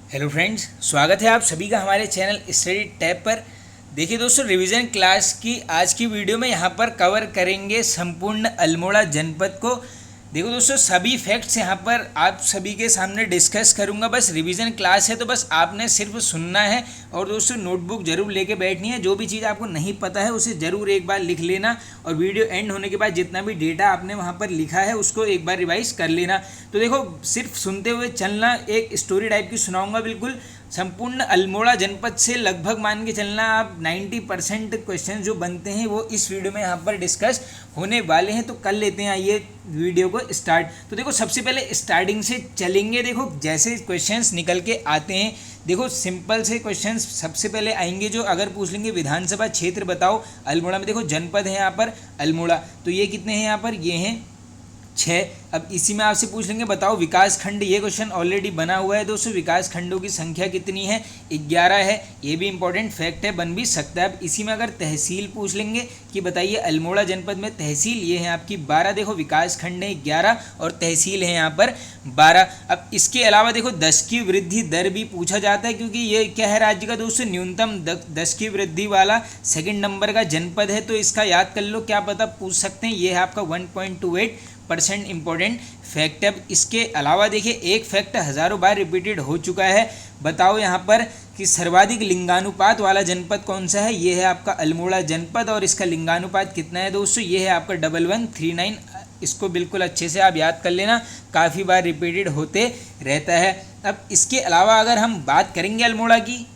Hello friends, स्वागत है आप सभी का हमारे चैनल स्टडी टैब पर। देखिए दोस्तों, रिवीजन क्लास की आज की वीडियो में यहाँ पर कवर करेंगे संपूर्ण अल्मोड़ा जनपद को। देखो दोस्तों, सभी फैक्ट्स यहाँ पर आप सभी के सामने डिस्कस करूँगा। बस रिवीजन क्लास है तो बस आपने सिर्फ सुनना है और दोस्तों नोटबुक जरूर लेके बैठनी है। जो भी चीज़ आपको नहीं पता है उसे ज़रूर एक बार लिख लेना और वीडियो एंड होने के बाद जितना भी डेटा आपने वहाँ पर लिखा है उसको एक बार रिवाइज कर लेना। तो देखो, सिर्फ सुनते हुए चलना, एक स्टोरी टाइप की सुनाऊंगा बिल्कुल। संपूर्ण अल्मोड़ा जनपद से लगभग मान के चलना आप 90% क्वेश्चन जो बनते हैं वो इस वीडियो में यहाँ पर डिस्कस होने वाले हैं। तो कर लेते हैं आइए वीडियो को स्टार्ट। तो देखो, सबसे पहले स्टार्टिंग से चलेंगे। देखो, जैसे क्वेश्चंस निकल के आते हैं, देखो सिंपल से क्वेश्चंस सबसे पहले आएंगे जो अगर पूछ लेंगे विधानसभा क्षेत्र बताओ अल्मोड़ा में। देखो जनपद है यहाँ पर अल्मोड़ा, तो ये कितने हैं यहाँ पर, ये हैं 6। अब इसी में आपसे पूछ लेंगे बताओ विकास खंड। ये क्वेश्चन ऑलरेडी बना हुआ है दोस्तों। विकास खंडों की संख्या कितनी है, 11 है। ये भी इंपॉर्टेंट फैक्ट है, बन भी सकता है। अब इसी में अगर तहसील पूछ लेंगे कि बताइए अल्मोड़ा जनपद में तहसील, ये है आपकी 12। देखो विकास खंड है 11 और तहसील है यहाँ पर 12। अब इसके अलावा देखो 10 की वृद्धि दर भी पूछा जाता है, क्योंकि ये क्या है राज्य का दोस्तों, न्यूनतम 10 की वृद्धि वाला सेकेंड नंबर का जनपद है। तो इसका याद कर लो, क्या पता पूछ सकते हैं। ये है आपका 1.28% इंपॉर्टेंट फैक्ट। अब इसके अलावा देखिए एक फैक्ट हज़ारों बार रिपीटेड हो चुका है। बताओ यहाँ पर कि सर्वाधिक लिंगानुपात वाला जनपद कौन सा है। ये है आपका अल्मोड़ा जनपद और इसका लिंगानुपात कितना है दोस्तों, ये है आपका 1139। इसको बिल्कुल अच्छे से आप याद कर लेना, काफ़ी बार रिपीटेड होते रहता है। अब इसके अलावा अगर हम बात करेंगे अल्मोड़ा की,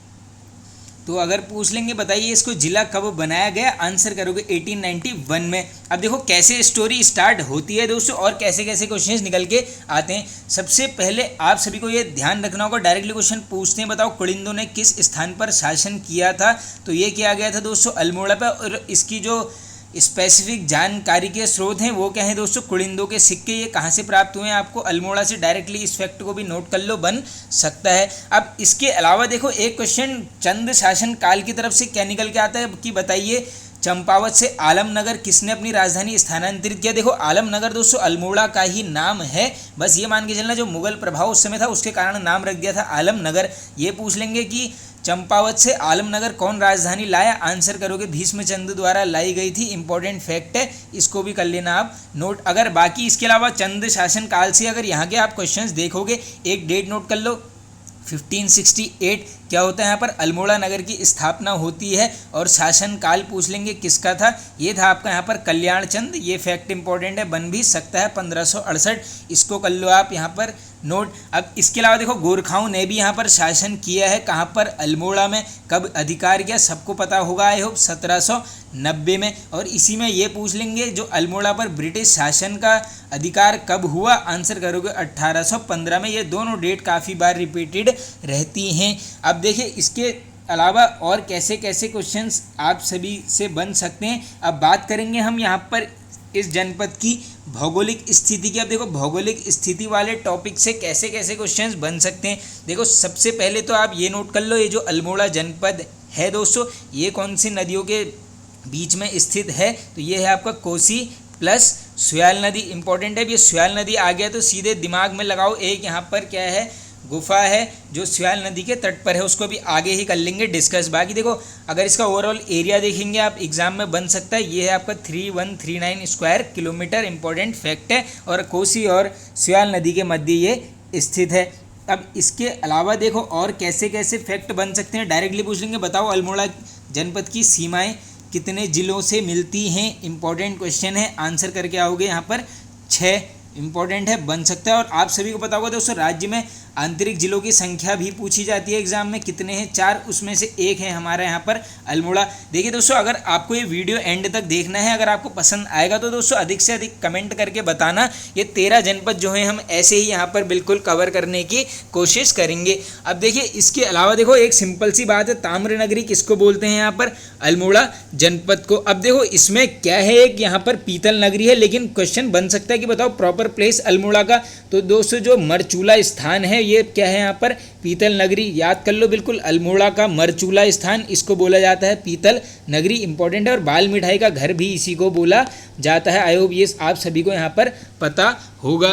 तो अगर पूछ लेंगे बताइए इसको जिला कब बनाया गया, आंसर करोगे 1891 में। अब देखो कैसे स्टोरी स्टार्ट होती है दोस्तों और कैसे कैसे क्वेश्चंस निकल के आते हैं। सबसे पहले आप सभी को ये ध्यान रखना होगा, डायरेक्टली क्वेश्चन पूछते हैं बताओ कुलिंदों ने किस स्थान पर शासन किया था। तो ये किया गया था दोस्तों अल्मोड़ा पर, और इसकी जो स्पेसिफिक जानकारी के स्रोत हैं वो क्या है दोस्तों, कुलिंदों के सिक्के। ये कहाँ से प्राप्त हुए हैं, आपको अल्मोड़ा से डायरेक्टली इस फैक्ट को भी नोट कर लो, बन सकता है। अब इसके अलावा देखो एक क्वेश्चन चंद शासन काल की तरफ से क्या निकल के आता है कि बताइए चंपावत से आलमनगर किसने अपनी राजधानी स्थानांतरित किया। देखो आलमनगर दोस्तों अल्मोड़ा का ही नाम है, बस ये मान के चलना जो मुगल प्रभाव उस समय था उसके कारण नाम रख दिया था आलमनगर। ये पूछ लेंगे कि चंपावत से आलमनगर कौन राजधानी लाया, आंसर करोगे भीष्मचंद्र द्वारा लाई गई थी। इंपॉर्टेंट फैक्ट है, इसको भी कर लेना आप नोट। अगर बाकी इसके अलावा चंद शासन काल से अगर यहाँ के आप क्वेश्चंस देखोगे, एक डेट नोट कर लो 1568 क्या होता है यहाँ पर, अल्मोड़ा नगर की स्थापना होती है। और शासन काल पूछ लेंगे किसका था, ये था आपका यहाँ पर कल्याण चंद। ये फैक्ट इंपॉर्टेंट है, बन भी सकता है 1568। इसको कर लो आप यहाँ पर नोट। अब इसके अलावा देखो गोरखाओं ने भी यहाँ पर शासन किया है, कहाँ पर, अल्मोड़ा में। कब अधिकार किया सबको पता होगा आई होप, 1790 में। और इसी में ये पूछ लेंगे जो अल्मोड़ा पर ब्रिटिश शासन का अधिकार कब हुआ, आंसर करोगे 1815 में। ये दोनों डेट काफ़ी बार रिपीटेड रहती हैं। अब देखिए इसके अलावा और कैसे कैसे क्वेश्चंस आप सभी से बन सकते हैं। अब बात करेंगे हम यहाँ पर इस जनपद की भौगोलिक स्थिति की। अब देखो भौगोलिक स्थिति वाले टॉपिक से कैसे कैसे क्वेश्चंस बन सकते हैं। देखो सबसे पहले तो आप ये नोट कर लो, ये जो अल्मोड़ा जनपद है दोस्तों, ये कौन सी नदियों के बीच में स्थित है, तो ये है आपका कोसी प्लस सुयाल नदी। इंपॉर्टेंट है, ये सुयाल नदी आ गया तो सीधे दिमाग में लगाओ, एक यहाँ पर क्या है, गुफा है जो सुयाल नदी के तट पर है। उसको भी आगे ही कर लेंगे डिस्कस। बाकी देखो अगर इसका ओवरऑल एरिया देखेंगे आप, एग्जाम में बन सकता है, ये है आपका 3139 स्क्वायर किलोमीटर। इंपॉर्टेंट फैक्ट है, और कोसी और सुयाल नदी के मध्य ये स्थित है। अब इसके अलावा देखो और कैसे कैसे फैक्ट बन सकते हैं। डायरेक्टली पूछ लेंगे बताओ अल्मोड़ा जनपद की सीमाएँ कितने जिलों से मिलती हैं। इंपॉर्टेंट क्वेश्चन है, आंसर करके आओगे यहाँ पर 6। इंपॉर्टेंट है, बन सकता है। और आप सभी को पता होगा दोस्तों राज्य में आंतरिक जिलों की संख्या भी पूछी जाती है एग्जाम में, कितने हैं, 4, उसमें से एक है हमारा यहाँ पर अल्मोड़ा। देखिए दोस्तों, अगर आपको ये वीडियो एंड तक देखना है, अगर आपको पसंद आएगा तो दोस्तों अधिक से अधिक कमेंट करके बताना। ये 13 जनपद जो है हम ऐसे ही यहाँ पर बिल्कुल कवर करने की कोशिश करेंगे। अब देखिए इसके अलावा देखो एक सिंपल सी बात है, ताम्र नगरी किसको बोलते हैं यहाँ पर, अल्मोड़ा जनपद को। अब देखो इसमें क्या है, एक यहाँ पर पीतल नगरी है, लेकिन क्वेश्चन बन सकता है कि बताओ प्रॉपर प्लेस अल्मोड़ा का। तो दोस्तों जो मरचूला स्थान है ये क्या है यहाँ पर, पीतल नगरी। याद कर लो बिल्कुल, अल्मोड़ा का मरचूला स्थान इसको बोला जाता है पीतल नगरी। इंपॉर्टेंट है, और बाल मिठाई का घर भी इसी को बोला जाता है। आई होप ये आप सभी को यहाँ पर पता होगा।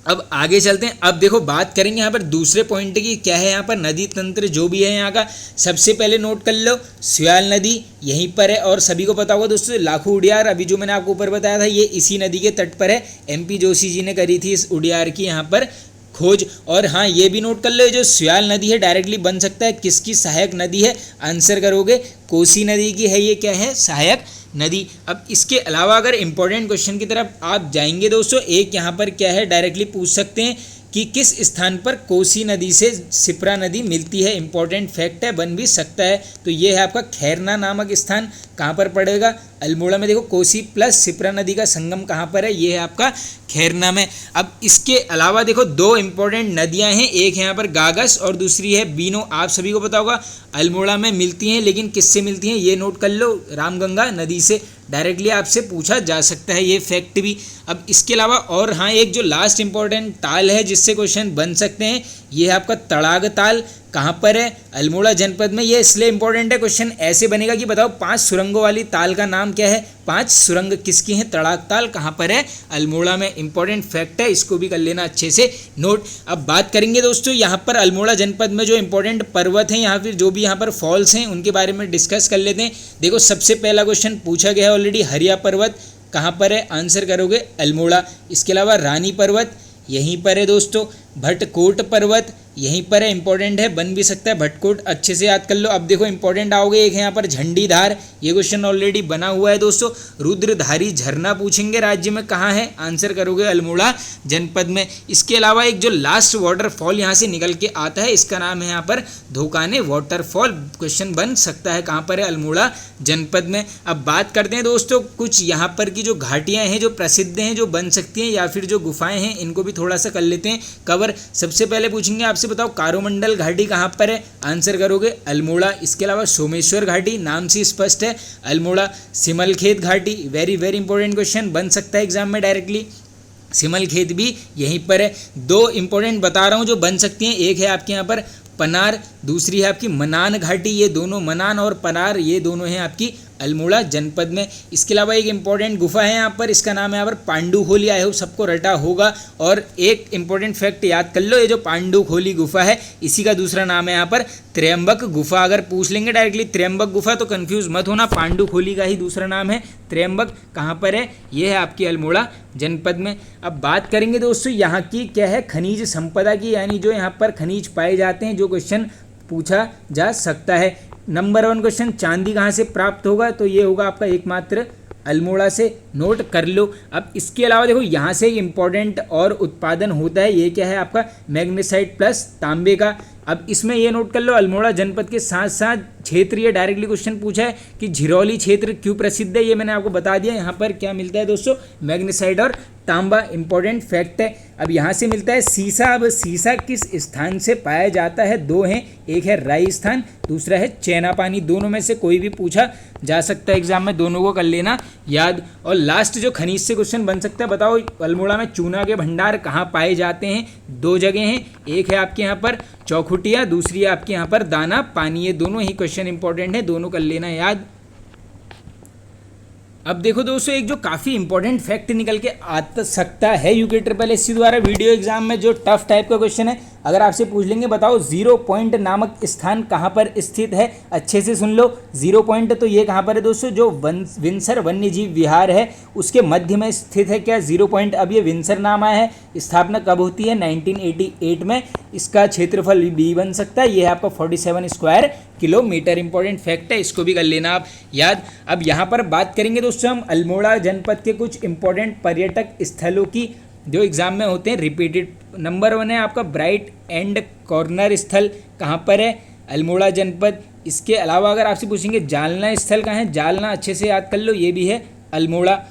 अब आगे चलते हैं। अब देखो बात करेंगे यहाँ पर दूसरे पॉइंट की, क्या है यहाँ पर नदी तंत्र जो भी है यहाँ का। सबसे पहले नोट कर लो स्याल नदी यहीं पर है, और सभी को पता होगा दोस्तों लाखों उडियार अभी जो मैंने आपको ऊपर बताया था ये इसी नदी के तट पर है। MP जोशी जी ने करी थी इस उडियार की यहाँ पर खोज। और हाँ ये भी नोट कर लो जो स्याल नदी है डायरेक्टली बन सकता है किसकी सहायक नदी है, आंसर करोगे कोसी नदी की है, ये क्या है सहायक नदी। अब इसके अलावा अगर इंपॉर्टेंट क्वेश्चन की तरफ आप जाएंगे दोस्तों, एक यहाँ पर क्या है डायरेक्टली पूछ सकते हैं कि किस स्थान पर कोसी नदी से शिप्रा नदी मिलती है, इंपॉर्टेंट फैक्ट है, बन भी सकता है। तो ये है आपका खैरना नामक स्थान, कहाँ पर पड़ेगा अल्मोड़ा में। देखो कोसी प्लस शिप्रा नदी का संगम कहाँ पर है, ये है आपका खैरना में। अब इसके अलावा देखो दो इंपॉर्टेंट नदियाँ हैं, एक है यहाँ पर गागस और दूसरी है बीनो। आप सभी को पता होगा अल्मोड़ा में मिलती हैं, लेकिन किससे मिलती हैं ये नोट कर लो, रामगंगा नदी से डायरेक्टली आपसे पूछा जा सकता है ये फैक्ट भी। अब इसके अलावा और हाँ एक जो लास्ट इंपॉर्टेंट ताल है जिससे क्वेश्चन बन सकते हैं, ये है आपका तड़ाग ताल, कहाँ पर है अल्मोड़ा जनपद में। ये इसलिए इंपॉर्टेंट है, क्वेश्चन ऐसे बनेगा कि बताओ 5 सुरंगों वाली ताल का नाम क्या है, 5 सुरंग किसकी हैं, तड़ाग ताल कहाँ पर है अल्मोड़ा में, इंपॉर्टेंट फैक्ट है, इसको भी कर लेना अच्छे से नोट। अब बात करेंगे दोस्तों यहाँ पर अल्मोड़ा जनपद में जो इंपॉर्टेंट पर्वत हैं या फिर जो भी यहाँ पर फॉल्स हैं उनके बारे में डिस्कस कर लेते हैं। देखो सबसे पहला क्वेश्चन पूछा गया है ऑलरेडी, हरिया पर्वत कहाँ पर है, आंसर करोगे अल्मोड़ा। इसके अलावा रानी पर्वत यहीं पर है दोस्तों, भटकोट पर्वत यहीं पर है, इंपॉर्टेंट है, बन भी सकता है भटकोट, अच्छे से याद कर लो। अब देखो इंपॉर्टेंट आओगे, एक है यहाँ पर झंडीधार, ये क्वेश्चन ऑलरेडी बना हुआ है दोस्तों। रुद्रधारी झरना पूछेंगे राज्य में कहाँ है, आंसर करोगे अल्मोड़ा जनपद में। इसके अलावा एक जो लास्ट वाटरफॉल यहाँ से निकल के आता है इसका नाम है यहाँ पर धोकाने वाटरफॉल, क्वेश्चन बन सकता है कहाँ पर है अल्मोड़ा जनपद में। अब बात करते हैं दोस्तों कुछ यहाँ पर की जो घाटियाँ हैं जो प्रसिद्ध हैं जो बन सकती हैं या फिर जो गुफाएं हैं इनको भी थोड़ा सा कर लेते हैं कवर। सबसे पहले पूछेंगे आपसे बताओ कारोमंडल घाटी कहाँ पर है, आंसर करोगे अल्मोड़ा। इसके अलावा सोमेश्वर घाटी नाम से स्पष्ट है अल्मोड़ा। सिमलखेत घाटी वेरी वेरी इंपॉर्टेंट क्वेश्चन बन सकता है एग्जाम में डायरेक्टली, सिमलखेत भी यहीं पर है। दो इंपॉर्टेंट बता रहा हूँ जो बन सकती हैं, एक है आपके यहाँ पर पनार, दूसरी है आपकी मनान घाटी, ये दोनों मनान और पनार ये दोनों हैं आपकी अल्मोड़ा जनपद में। इसके अलावा एक इंपॉर्टेंट गुफा है यहाँ पर, इसका नाम है यहाँ पर पांडुखोली, आई होप सबको रटा होगा। और एक इंपॉर्टेंट फैक्ट याद कर लो, ये जो पांडुखोली गुफा है इसी का दूसरा नाम है यहाँ पर त्र्यंबक गुफा। अगर पूछ लेंगे डायरेक्टली त्र्यंबक गुफा तो कंफ्यूज मत होना, पांडुखोली का ही दूसरा नाम है त्र्यंबक, कहाँ पर है ये है आपकी अल्मोड़ा जनपद में। अब बात करेंगे दोस्तों यहाँ की क्या है खनिज संपदा की, यानी जो यहाँ पर खनिज पाए जाते हैं, जो क्वेश्चन पूछा जा सकता है। नंबर 1 क्वेश्चन चांदी कहाँ से प्राप्त होगा, तो ये होगा आपका एकमात्र अल्मोड़ा से, नोट कर लो। अब इसके अलावा देखो यहाँ से एक इम्पॉर्टेंट और उत्पादन होता है, ये क्या है आपका मैग्नेसाइट प्लस तांबे का। अब इसमें ये नोट कर लो अल्मोड़ा जनपद के साथ साथ क्षेत्रीय डायरेक्टली क्वेश्चन पूछा है कि झिरौली क्षेत्र क्यों प्रसिद्ध है, ये मैंने आपको बता दिया। यहाँ पर क्या मिलता है दोस्तों, मैग्नेसाइट और तांबा, इंपॉर्टेंट फैक्ट है। अब यहाँ से मिलता है सीसा। अब सीसा किस स्थान से पाया जाता है, दो हैं, एक है राजस्थान, दूसरा है चेनापानी, दोनों में से कोई भी पूछा जा सकता है एग्जाम में, दोनों को कर लेना याद। और लास्ट जो खनिज से क्वेश्चन बन सकता है, बताओ अल्मोड़ा में चूना के भंडार कहाँ पाए जाते हैं, 2 जगह हैं, एक है आपके यहाँ पर चौखुटिया, दूसरी है आपके यहाँ पर दाना पानी, ये दोनों ही क्वेश्चन इंपॉर्टेंट है, दोनों कर लेना याद। अब देखो दोस्तों एक जो काफ़ी इंपॉर्टेंट फैक्ट निकल के आ सकता है यूके ट्रिपल एससी द्वारा वीडियो एग्जाम में, जो टफ टाइप का क्वेश्चन है। अगर आपसे पूछ लेंगे बताओ 0 पॉइंट नामक स्थान कहाँ पर स्थित है, अच्छे से सुन लो। 0 पॉइंट तो ये कहाँ पर है दोस्तों, जो विंसर वन्यजीव विहार है उसके मध्य में स्थित है क्या 0 पॉइंट। अब ये विंसर नाम आया है, स्थापना कब होती है 1988 में, इसका क्षेत्रफल भी बन सकता है, ये है आपका 47 स्क्वायर किलोमीटर, इंपॉर्टेंट फैक्ट है, इसको भी कर लेना आप याद। अब यहाँ पर बात करेंगे दोस्तों हम अल्मोड़ा जनपद के कुछ इंपॉर्टेंट पर्यटक स्थलों की जो एग्जाम में होते हैं रिपीटेड। नंबर 1 है आपका ब्राइट एंड कॉर्नर स्थल, कहाँ पर है अल्मोड़ा जनपद। इसके अलावा अगर आपसे पूछेंगे जालना स्थल कहाँ है, जालना अच्छे से याद कर लो, ये भी है अल्मोड़ा।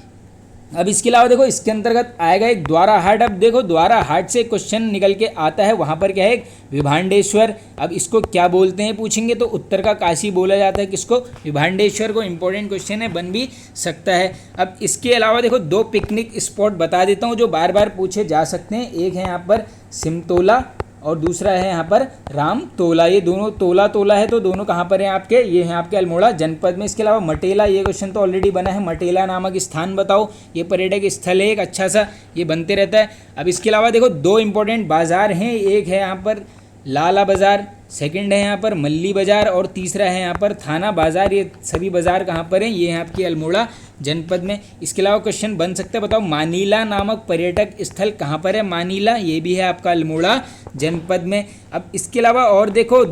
अब इसके अलावा देखो इसके अंतर्गत आएगा एक द्वारा हाट। अब देखो द्वारा हाट से क्वेश्चन निकल के आता है, वहाँ पर क्या है एक विभांडेश्वर। अब इसको क्या बोलते हैं पूछेंगे तो उत्तर का काशी बोला जाता है, किसको, विभांडेश्वर को, इंपॉर्टेंट क्वेश्चन है, बन भी सकता है। अब इसके अलावा देखो 2 पिकनिक स्पॉट बता देता हूँ जो बार बार पूछे जा सकते हैं, एक है यहाँ पर सिमतोला और दूसरा है यहाँ पर रामतोला। ये दोनों तोला तोला है, तो दोनों कहाँ पर हैं आपके, ये हैं आपके अल्मोड़ा जनपद में। इसके अलावा मटेला, ये क्वेश्चन तो ऑलरेडी बना है, मटेला नामक स्थान बताओ। ये पर्यटक स्थल है एक अच्छा सा, ये बनते रहता है। अब इसके अलावा देखो दो इंपॉर्टेंट बाजार हैं, एक है यहाँ पर लाला बाज़ार, सेकंड है यहाँ पर मल्ली बाज़ार और तीसरा है यहाँ पर थाना बाज़ार। ये सभी बाज़ार कहाँ पर हैं, ये हैं आपकी अल्मोड़ा जनपद में। इसके अलावा क्वेश्चन बन सकता है, बताओ मानीला नामक पर्यटक स्थल कहाँ पर है। मानीला ये भी है आपका अल्मोड़ा जनपद में। अब इसके अलावा और देखो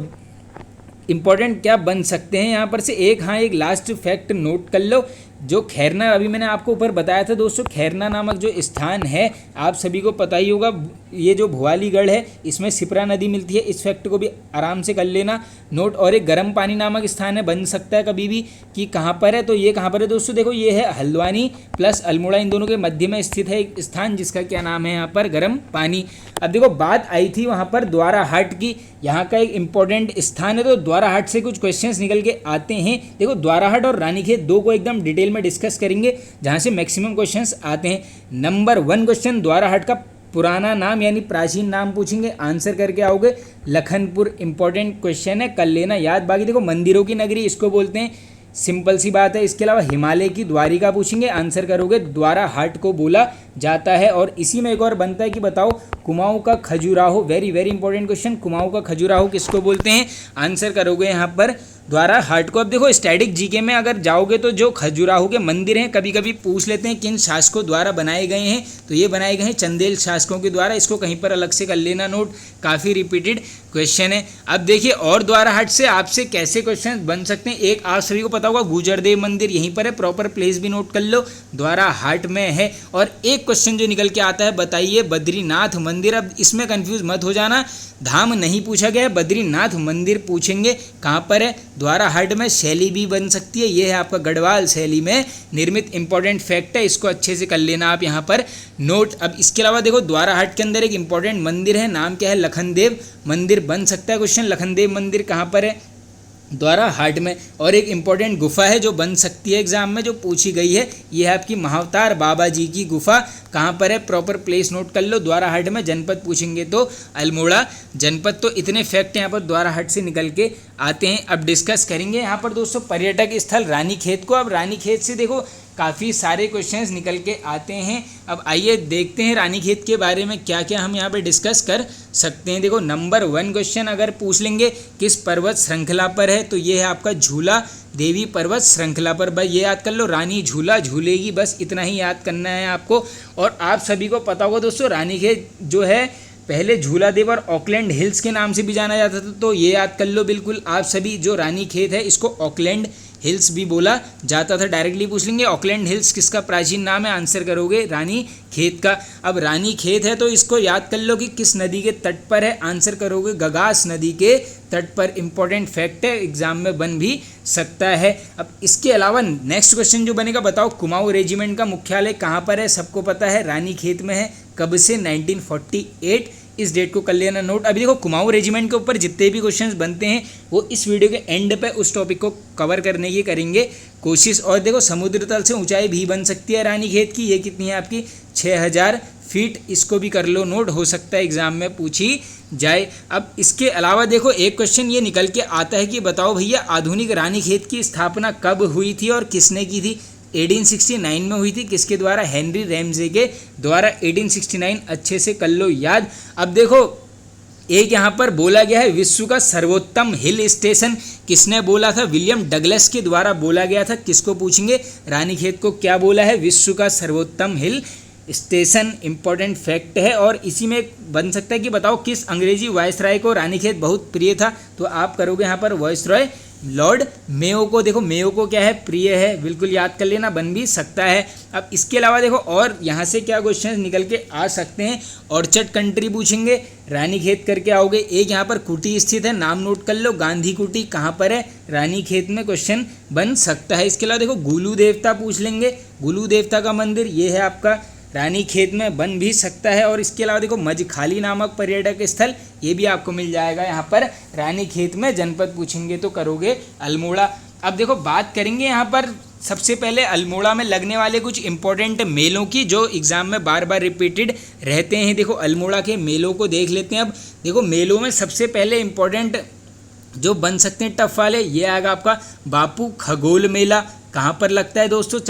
इंपॉर्टेंट क्या बन सकते हैं यहाँ पर से, एक हाँ एक लास्ट फैक्ट नोट कर लो। जो खैरना, अभी मैंने आपको ऊपर बताया था दोस्तों, खैरना नामक जो स्थान है आप सभी को पता ही होगा, ये जो भुआलीगढ़ है इसमें सिपरा नदी मिलती है। इस फैक्ट को भी आराम से कर लेना नोट। और एक गर्म पानी नामक स्थान है, बन सकता है कभी भी कि कहाँ पर है, तो ये कहाँ पर है दोस्तों, देखो ये है हल्द्वानी प्लस अल्मोड़ा, इन दोनों के मध्य में स्थित है एक स्थान जिसका क्या नाम है यहाँ पर गर्म पानी। अब देखो बात आई थी वहाँ पर द्वाराहाट की, यहाँ का एक इंपॉर्टेंट स्थान है, तो द्वाराहाट से कुछ क्वेश्चंस निकल के आते हैं। देखो द्वाराहाट और रानीखेत दो को एकदम डिटेल में डिस्कस करेंगे जहाँ से मैक्सिमम क्वेश्चंस आते हैं। नंबर 1 क्वेश्चन, द्वाराहाट का पुराना नाम यानी प्राचीन नाम पूछेंगे, आंसर करके आओगे लखनपुर। इंपॉर्टेंट क्वेश्चन है, कर लेना याद। बाकी देखो मंदिरों की नगरी इसको बोलते हैं, सिंपल सी बात है। इसके अलावा हिमालय की द्वारिका पूछेंगे, आंसर करोगे द्वाराहाट को बोला जाता है। और इसी में एक और बनता है कि बताओ कुमाऊं का Khajuraho, very very important question, Kumaon का खजुराहो किसको बोलते हैं, आंसर करोगे यहाँ पर द्वाराहाट को। अब देखो स्टैटिक जीके में अगर जाओगे तो जो खजुराहो के मंदिर हैं कभी कभी पूछ लेते हैं किन शासकों द्वारा बनाए गए हैं, तो ये बनाए गए हैं चंदेल शासकों के द्वारा। इसको कहीं पर अलग से कर लेना नोट, काफ़ी रिपीटेड क्वेश्चन है। अब देखिए और द्वाराहाट से आपसे कैसे क्वेश्चन बन सकते हैं। एक आप सभी को पता होगा गुजरदेव मंदिर यहीं पर है, प्रॉपर प्लेस भी नोट कर लो, द्वाराहाट में है। और एक क्वेश्चन जो निकल के आता है, बताइए बद्रीनाथ मंदिर। अब इसमें कंफ्यूज मत हो जाना, धाम नहीं पूछा गया है, बद्रीनाथ मंदिर पूछेंगे, कहाँ पर है, द्वाराहाट में। शैली भी बन सकती है, ये है आपका गढ़वाल शैली में निर्मित। इंपॉर्टेंट फैक्ट है, इसको अच्छे से कर लेना आप यहाँ पर नोट। अब इसके अलावा देखो द्वाराहाट के अंदर एक इंपॉर्टेंट मंदिर है, नाम क्या है, लखनदेव मंदिर बन सकता है क्वेश्चन। लखनदेव मंदिर कहाँ पर है, द्वाराहाट में। और एक इंपॉर्टेंट गुफा है जो बन सकती है एग्जाम में, जो पूछी गई है, ये है आपकी महावतार बाबा जी की गुफा, कहाँ पर है, प्रॉपर प्लेस नोट कर लो, द्वाराहाट में। जनपद पूछेंगे तो अल्मोड़ा जनपद। तो इतने फैक्ट यहाँ पर द्वाराहाट से निकल के आते हैं। अब डिस्कस करेंगे यहाँ पर दोस्तों पर्यटक स्थल रानीखेत को। अब रानीखेत से देखो काफ़ी सारे क्वेश्चंस निकल के आते हैं। अब आइए देखते हैं रानीखेत के बारे में क्या क्या हम यहाँ पे डिस्कस कर सकते हैं। देखो नंबर 1 क्वेश्चन अगर पूछ लेंगे किस पर्वत श्रृंखला पर है, तो ये है आपका झूला देवी पर्वत श्रृंखला पर। बस ये याद कर लो, रानी झूला झूलेगी, बस इतना ही याद करना है आपको। और आप सभी को पता होगा दोस्तों रानीखेत जो है पहले झूला देव और ऑकलैंड हिल्स के नाम से भी जाना जाता था, तो ये याद कर लो बिल्कुल आप सभी। जो रानीखेत है इसको ऑकलैंड हिल्स भी बोला जाता था, डायरेक्टली पूछ लेंगे ऑकलैंड हिल्स किसका प्राचीन नाम है, आंसर करोगे रानी खेत का। अब रानी खेत है तो इसको याद कर लो कि किस नदी के तट पर है, आंसर करोगे गगास नदी के तट पर। इंपॉर्टेंट फैक्ट है, एग्जाम में बन भी सकता है। अब इसके अलावा नेक्स्ट क्वेश्चन जो बनेगा, बताओ कुमाऊं रेजिमेंट का मुख्यालय कहाँ पर है, सबको पता है रानी खेत में है। कब से, 1948, इस डेट को कर लेना नोट। अभी देखो कुमाऊं रेजिमेंट के ऊपर जितने भी क्वेश्चंस बनते हैं वो इस वीडियो के एंड पे उस टॉपिक को कवर करने की करेंगे कोशिश। और देखो समुद्र तल से ऊंचाई भी बन सकती है रानीखेत की, ये कितनी है आपकी 6000 फीट, इसको भी कर लो नोट, हो सकता है एग्जाम में पूछी जाए। अब इसके अलावा देखो एक क्वेश्चन ये निकल के आता है कि बताओ भैया आधुनिक रानीखेत की स्थापना कब हुई थी और किसने की थी। 1869 में हुई थी, किसके द्वारा, हेनरी रैमजे के द्वारा। 1869 अच्छे से कर लो याद। अब देखो एक यहाँ पर बोला गया है विश्व का सर्वोत्तम हिल स्टेशन, किसने बोला था, विलियम डगलस के द्वारा बोला गया था। किसको पूछेंगे, रानीखेत को क्या बोला है, विश्व का सर्वोत्तम हिल स्टेशन। इंपॉर्टेंट फैक्ट है। और इसी में बन सकता है कि बताओ किस अंग्रेजी वायसराय को रानीखेत बहुत प्रिय था, तो आप करोगे यहाँ पर वायसराय लॉर्ड मेयो को। देखो मेयो को क्या है, प्रिय है, बिल्कुल याद कर लेना, बन भी सकता है। अब इसके अलावा देखो और यहाँ से क्या क्वेश्चन निकल के आ सकते हैं, ऑर्चर्ड कंट्री पूछेंगे, रानीखेत करके आओगे। एक यहाँ पर कुटी स्थित है, नाम नोट कर लो, गांधी कुटी कहाँ पर है, रानीखेत में, क्वेश्चन बन सकता है। इसके अलावा देखो गुलू देवता पूछ लेंगे, गुलू देवता का मंदिर ये है आपका रानीखेत में, बन भी सकता है। और इसके अलावा देखो मजखाली नामक पर्यटक स्थल, ये भी आपको मिल जाएगा यहाँ पर रानीखेत में। जनपद पूछेंगे तो करोगे अल्मोड़ा। अब देखो बात करेंगे यहाँ पर सबसे पहले अल्मोड़ा में लगने वाले कुछ इंपॉर्टेंट मेलों की जो एग्ज़ाम में बार बार रिपीटेड रहते हैं। देखो अल्मोड़ा के मेलों को देख लेते हैं। अब देखो मेलों में सबसे पहले इंपॉर्टेंट जो बन सकते हैं टफ वाले, ये आएगा आपका बापू खगोल मेला। कहाँ पर लगता है दोस्तों?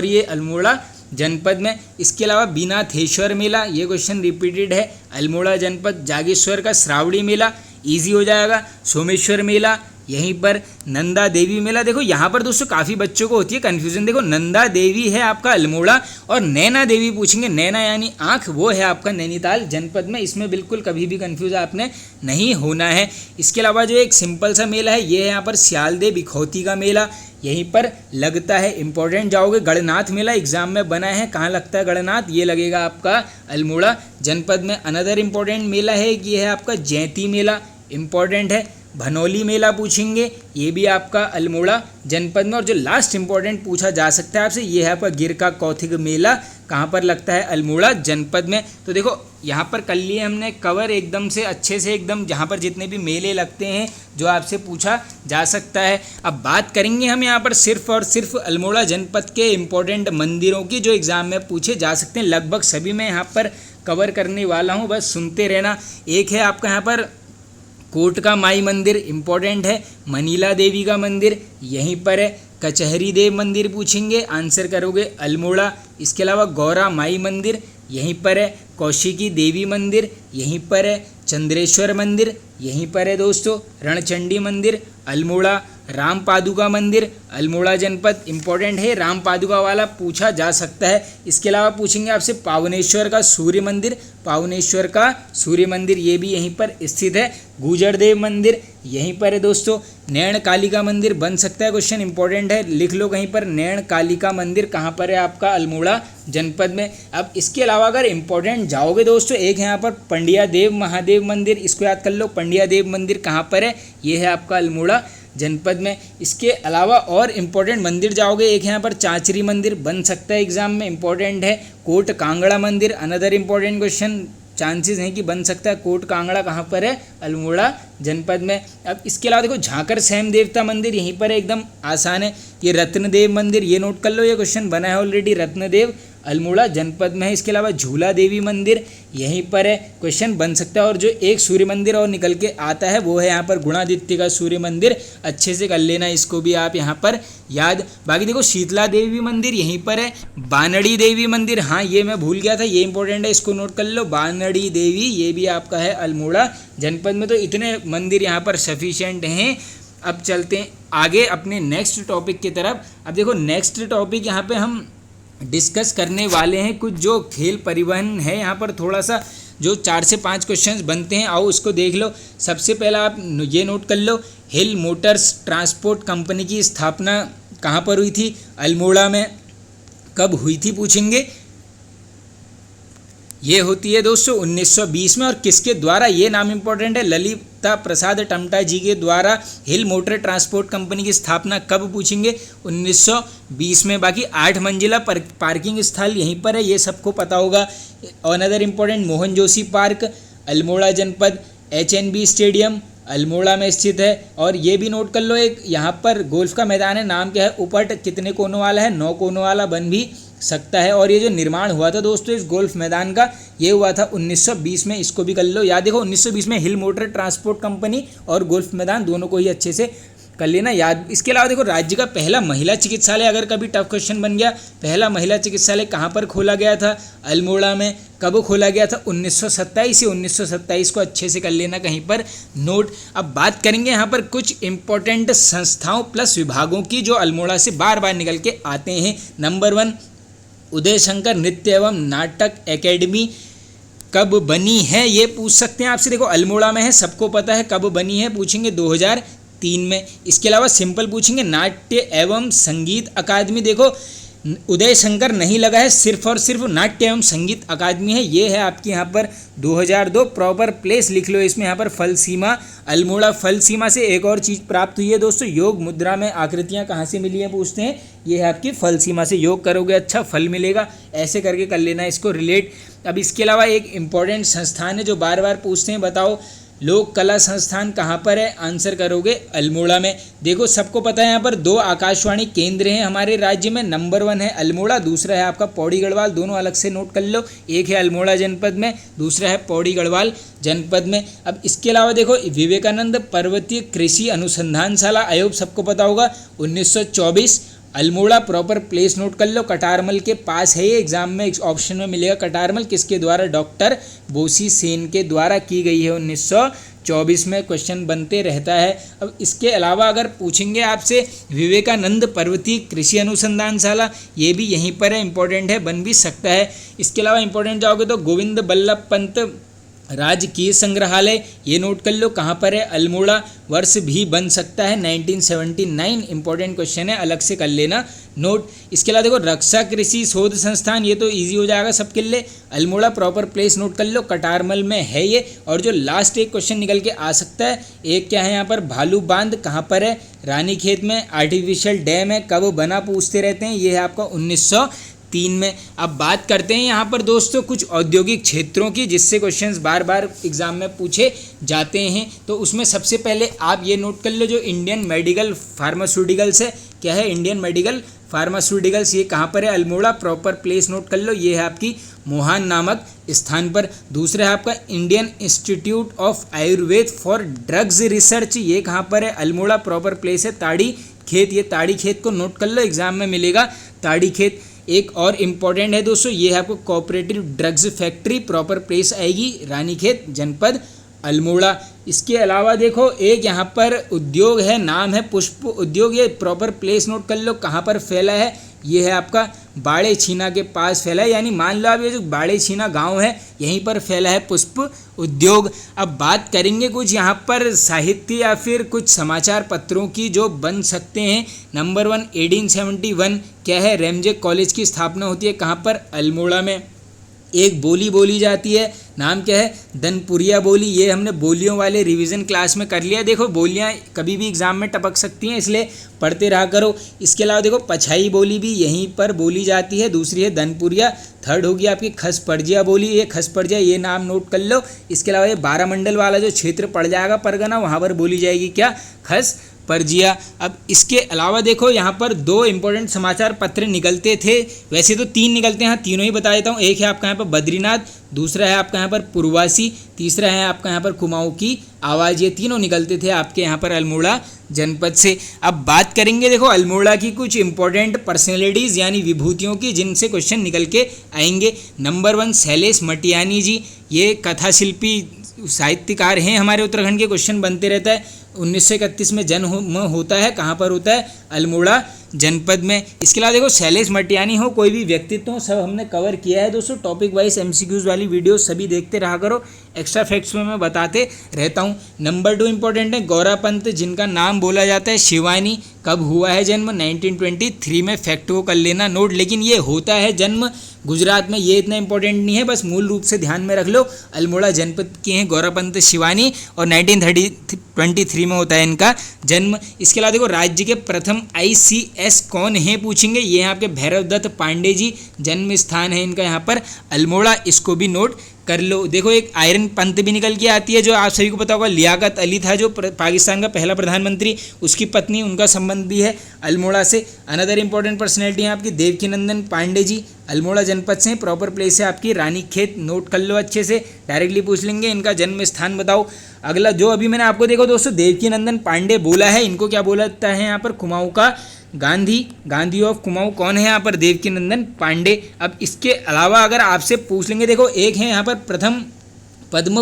ये अल्मोड़ा जनपद में। इसके अलावा बीनाथेश्वर मेला, ये क्वेश्चन रिपीटेड है, अल्मोड़ा जनपद। जागेश्वर का श्रावणी मेला, इजी हो जाएगा। सोमेश्वर मेला, यहीं पर नंदा देवी मेला। देखो यहाँ पर दोस्तों काफ़ी बच्चों को होती है कन्फ्यूजन। देखो नंदा देवी है आपका अल्मोड़ा, और नैना देवी पूछेंगे, नैना यानी आँख, वो है आपका नैनीताल जनपद में। इसमें बिल्कुल कभी भी कन्फ्यूज आपने नहीं होना है। इसके अलावा जो एक सिंपल सा मेला है, ये है यहाँ पर सियालदेव इखौती का मेला, यहीं पर लगता है। इंपॉर्टेंट जाओगे, गणनाथ मेला एग्जाम में बना है, कहाँ लगता है गणनाथ? ये लगेगा आपका अल्मोड़ा जनपद में। अनदर इंपॉर्टेंट मेला है, ये है आपका जयंती मेला, इंपॉर्टेंट है। भनोली मेला पूछेंगे, ये भी आपका अल्मोड़ा जनपद में। और जो लास्ट इंपॉर्टेंट पूछा जा सकता है आपसे, ये है आपका गिरका कौथिग मेला, कहाँ पर लगता है? अल्मोड़ा जनपद में। तो देखो यहाँ पर कर लिए हमने कवर एकदम से अच्छे से, एकदम जहाँ पर जितने भी मेले लगते हैं जो आपसे पूछा जा सकता है। अब बात करेंगे हम यहाँ पर सिर्फ और सिर्फ अल्मोड़ा जनपद के इम्पोर्टेंट मंदिरों की जो एग्ज़ाम में पूछे जा सकते हैं। लगभग सभी मैं यहाँ पर कवर करने वाला हूँ, बस सुनते रहना। एक है आपका यहाँ पर कोट का माई मंदिर, इम्पोर्टेंट है। मनीला देवी का मंदिर यहीं पर है। कचहरी देव मंदिर पूछेंगे, आंसर करोगे अल्मोड़ा। इसके अलावा गौरा माई मंदिर यहीं पर है। कौशिकी देवी मंदिर यहीं पर है। चंद्रेश्वर मंदिर यहीं पर है दोस्तों। रणचंडी मंदिर अल्मोड़ा। राम पादुका मंदिर अल्मोड़ा जनपद, इंपॉर्टेंट है, राम पादुका वाला पूछा जा सकता है। इसके अलावा पूछेंगे आपसे पावनेश्वर का सूर्य मंदिर, पावनेश्वर का सूर्य मंदिर ये भी यहीं पर स्थित है। गुजरदेव मंदिर यहीं पर है दोस्तों। नैण कालिका मंदिर बन सकता है क्वेश्चन, इंपॉर्टेंट है, लिख लो कहीं पर। नैण कालिका मंदिर कहाँ पर है आपका? अल्मोड़ा जनपद में। अब इसके अलावा अगर इंपॉर्टेंट जाओगे दोस्तों, एक है यहाँ पर पंडिया देव महादेव मंदिर, इसको याद कर लो। पंडिया देव मंदिर कहाँ पर है? ये है आपका अल्मोड़ा जनपद में। इसके अलावा और इम्पोर्टेंट मंदिर जाओगे, एक यहाँ पर चांचरी मंदिर बन सकता है एग्जाम में, इंपॉर्टेंट है। कोट कांगड़ा मंदिर, अनदर इम्पोर्टेंट क्वेश्चन, चांसेस हैं कि बन सकता है। कोट कांगड़ा कहाँ पर है? अल्मोड़ा जनपद में। अब इसके अलावा देखो झांकर सहम देवता मंदिर यहीं पर है, एकदम आसान है। ये रत्नदेव मंदिर, ये नोट कर लो, ये क्वेश्चन बना है ऑलरेडी, रत्नदेव अल्मोड़ा जनपद में है। इसके अलावा झूला देवी मंदिर यहीं पर है, क्वेश्चन बन सकता है। और जो एक सूर्य मंदिर और निकल के आता है वो है यहाँ पर गुणादित्य का सूर्य मंदिर, अच्छे से कर लेना इसको भी आप यहाँ पर याद। बाकी देखो शीतला देवी मंदिर यहीं पर है। बानड़ी देवी मंदिर, हाँ ये मैं भूल गया था, ये इंपॉर्टेंट है, इसको नोट कर लो। बानड़ी देवी ये भी आपका है अल्मोड़ा जनपद में। तो इतने मंदिर यहाँ पर सफिशिएंट हैं। अब चलते हैं आगे अपने नेक्स्ट टॉपिक की तरफ। अब देखो नेक्स्ट टॉपिक यहाँ पे हम डिस्कस करने वाले हैं कुछ जो खेल परिवहन है, यहाँ पर थोड़ा सा जो 4 से 5 क्वेश्चंस बनते हैं, आओ उसको देख लो। सबसे पहला आप ये नोट कर लो, हिल मोटर्स ट्रांसपोर्ट कंपनी की स्थापना कहाँ पर हुई थी? अल्मोड़ा में। कब हुई थी पूछेंगे? ये होती है दोस्तों 1920 में। और किसके द्वारा? ये नाम इंपॉर्टेंट है, ललिता प्रसाद टमटा जी के द्वारा हिल मोटर ट्रांसपोर्ट कंपनी की स्थापना कब पूछेंगे? 1920 में। बाकी 8 मंजिला पार्किंग स्थल यहीं पर है, ये सबको पता होगा। Another important Mohan Joshi park Almora जनपद। HNB स्टेडियम अल्मोड़ा में स्थित है। और ये भी नोट कर लो, एक यहाँ पर गोल्फ का मैदान है, नाम क्या है? उपट, कितने कोनों वाला है? 9 कोनों वाला बन भी सकता है। और ये जो निर्माण हुआ था दोस्तों इस गोल्फ मैदान का, ये हुआ था 1920 में, इसको भी कर लो याद। देखो 1920 में हिल मोटर ट्रांसपोर्ट कंपनी और गोल्फ मैदान दोनों को ही अच्छे से कर लेना याद। इसके अलावा देखो राज्य का पहला महिला चिकित्सालय, अगर कभी टफ क्वेश्चन बन गया, पहला महिला चिकित्सालय कहाँ पर खोला गया था? अल्मोड़ा में। कब खोला गया था? 1927 या 1927 को अच्छे से कर लेना कहीं पर नोट। अब बात करेंगे यहाँ पर कुछ इंपॉर्टेंट संस्थाओं प्लस विभागों की जो अल्मोड़ा से बार बार निकल के आते हैं। नंबर 1 उदय शंकर नृत्य एवं नाटक एकेडमी कब बनी है? ये पूछ सकते हैं आपसे। देखो अल्मोड़ा में है, सबको पता है। कब बनी है पूछेंगे? 2003 में। इसके अलावा सिंपल पूछेंगे नाट्य एवं संगीत अकादमी। देखो उदय शंकर नहीं लगा है, सिर्फ और सिर्फ नाट्य एवं संगीत अकादमी है। ये है आपकी यहाँ पर 2002। प्रॉपर प्लेस लिख लो इसमें, यहाँ पर फल सीमा अल्मोड़ा। फल सीमा से एक और चीज़ प्राप्त हुई है दोस्तों, योग मुद्रा में आकृतियाँ कहाँ से मिली हैं पूछते हैं। ये है आपकी फल सीमा से, योग करोगे अच्छा फल मिलेगा, ऐसे करके कर लेना इसको रिलेट। अब इसके अलावा एक इम्पॉर्टेंट संस्थान है जो बार बार पूछते हैं, बताओ लोक कला संस्थान कहाँ पर है, आंसर करोगे अल्मोड़ा में। देखो सबको पता है यहाँ पर 2 आकाशवाणी केंद्र हैं हमारे राज्य में, नंबर 1 है अल्मोड़ा, दूसरा है आपका पौड़ी गढ़वाल, दोनों अलग से नोट कर लो, एक है अल्मोड़ा जनपद में, दूसरा है पौड़ी गढ़वाल जनपद में। अब इसके अलावा देखो विवेकानंद पर्वतीय कृषि अनुसंधानशाला आयोग सबको पता होगा 1924, अल्मोड़ा प्रॉपर प्लेस नोट कर लो, कटारमल के पास है ये, एग्जाम में ऑप्शन में मिलेगा कटारमल, किसके द्वारा, डॉक्टर बोसी सेन के द्वारा की गई है 1924 में, क्वेश्चन बनते रहता है। अब इसके अलावा अगर पूछेंगे आपसे विवेकानंद पर्वतीय कृषि अनुसंधानशाला, ये भी यहीं पर है, इंपॉर्टेंट है, बन भी सकता है। इसके अलावा इंपॉर्टेंट जाओगे तो गोविंद बल्लभ पंत राजकीय संग्रहालय, ये नोट कर लो, कहाँ पर है, अल्मोड़ा, वर्ष भी बन सकता है 1979, इंपॉर्टेंट क्वेश्चन है, अलग से कर लेना नोट। इसके अलावा देखो रक्षा कृषि शोध संस्थान, ये तो इजी हो जाएगा सबके लिए, अल्मोड़ा प्रॉपर प्लेस नोट कर लो, कटारमल में है ये। और जो लास्ट एक क्वेश्चन निकल के आ सकता है, एक क्या है यहाँ पर, भालू बांध कहाँ पर है, रानीखेत में, आर्टिफिशियल डैम है, कब बना पूछते रहते हैं, ये है आपका 1903 में। अब बात करते हैं यहाँ पर दोस्तों कुछ औद्योगिक क्षेत्रों की, जिससे क्वेश्चंस बार बार एग्जाम में पूछे जाते हैं। तो उसमें सबसे पहले आप ये नोट कर लो, जो इंडियन मेडिकल फार्मास्यूटिकल्स है, क्या है, इंडियन मेडिकल फार्मास्यूटिकल्स, ये कहाँ पर है, अल्मोड़ा प्रॉपर प्लेस नोट कर लो, ये है आपकी मोहान नामक स्थान पर। दूसरा है आपका Indian institute of Ayurveda for drugs research, ये कहाँ पर है, अल्मोड़ा प्रॉपर प्लेस है ताड़ी खेत, ये ताड़ी खेत को नोट कर लो, एग्जाम में मिलेगा ताड़ी खेत। एक और इम्पॉर्टेंट है दोस्तों, ये है आपको cooperative drugs factory, proper place आएगी रानीखेत जनपद अल्मोड़ा। इसके अलावा देखो एक यहाँ पर उद्योग है, नाम है पुष्प उद्योग, ये प्रॉपर प्लेस नोट कर लो, कहाँ पर फैला है, ये है आपका बाड़े छीना के पास फैला है, यानी मान लो आप ये जो बाड़े छीना गांव है यहीं पर फैला है पुष्प उद्योग। अब बात करेंगे कुछ यहाँ पर साहित्य या फिर कुछ समाचार पत्रों की जो बन सकते हैं। नंबर 1 1871 क्या है, रेमजे कॉलेज की स्थापना होती है, कहाँ पर, अल्मोड़ा में। एक बोली बोली जाती है, नाम क्या है, दनपुरिया बोली, ये हमने बोलियों वाले रिवीजन क्लास में कर लिया। देखो बोलियाँ कभी भी एग्जाम में टपक सकती हैं, इसलिए पढ़ते रहा करो। इसके अलावा देखो पछाई बोली भी यहीं पर बोली जाती है, दूसरी है दनपुरिया, थर्ड होगी आपकी खसपड़जिया बोली, ये खसपड़जिया, ये नाम नोट कर लो। इसके अलावा ये 12 मंडल वाला जो क्षेत्र पड़ जाएगा परगना, वहाँ पर बोली जाएगी क्या, खस परजिया। अब इसके अलावा देखो यहाँ पर 2 इंपॉर्टेंट समाचार पत्र निकलते थे, वैसे तो 3 निकलते हैं, तीनों ही बता देता हूँ। एक है आपका यहाँ पर बद्रीनाथ, दूसरा है आपका यहाँ पर पूर्वासी, तीसरा है आपका यहाँ पर कुमाऊँ की आवाज़, ये तीनों निकलते थे आपके यहाँ पर अल्मोड़ा जनपद से। अब बात करेंगे देखो अल्मोड़ा की कुछ इंपॉर्टेंट पर्सनैलिटीज़ यानी विभूतियों की, जिनसे क्वेश्चन निकल के आएंगे। नंबर 1 शैलेश मटियानी जी, ये कथा शिल्पी साहित्यकार हैं हमारे उत्तराखंड के, क्वेश्चन बनते रहता है। 1931 में जन्म होता है, कहाँ पर होता है, अल्मोड़ा जनपद में। इसके अलावा देखो शैलेश मटियानी हो, कोई भी व्यक्तित्व हो, सब हमने कवर किया है दोस्तों, टॉपिक वाइज एमसीक्यूज वाली वीडियो सभी देखते रहा करो, एक्स्ट्रा फैक्ट्स में मैं बताते रहता हूँ। नंबर 2 इंपॉर्टेंट है गौरापंत, जिनका नाम बोला जाता है शिवानी, कब हुआ है जन्म, 1923 में, फैक्ट को कर लेना नोट। लेकिन ये होता है जन्म गुजरात में, ये इतना इंपॉर्टेंट नहीं है, बस मूल रूप से ध्यान में रख लो, अल्मोड़ा जनपद के हैं गौरापंत शिवानी, और 1923 में होता है इनका जन्म। इसके अलावा देखो राज्य के प्रथम ICS कौन है पूछेंगे, ये हैं आपके भैरव दत्त पांडे जी, जन्म स्थान है इनका यहाँ पर अल्मोड़ा, इसको भी नोट कर लो। देखो एक आयरन पंत भी निकल के आती है, जो आप सभी को पता होगा, लियाकत अली था जो पाकिस्तान का पहला प्रधानमंत्री, उसकी पत्नी, उनका संबंध भी है अल्मोड़ा से। अनदर इंपॉर्टेंट पर्सनैलिटी है आपकी देवकीनंदन पांडे जी, अल्मोड़ा जनपद से, प्रॉपर प्लेस है आपकी रानीखेत, नोट कर लो अच्छे से, डायरेक्टली पूछ लेंगे इनका जन्म स्थान बताओ। अगला जो अभी मैंने आपको देखो दोस्तों देवकीनंदन पांडे बोला है, इनको क्या बोला जाता है यहाँ पर, कुमाऊँ का गांधी ऑफ कुमाऊँ कौन है यहाँ पर, देवकीनंदन पांडे। अब इसके अलावा अगर आपसे पूछ लेंगे, देखो एक है यहाँ पर प्रथम पद्म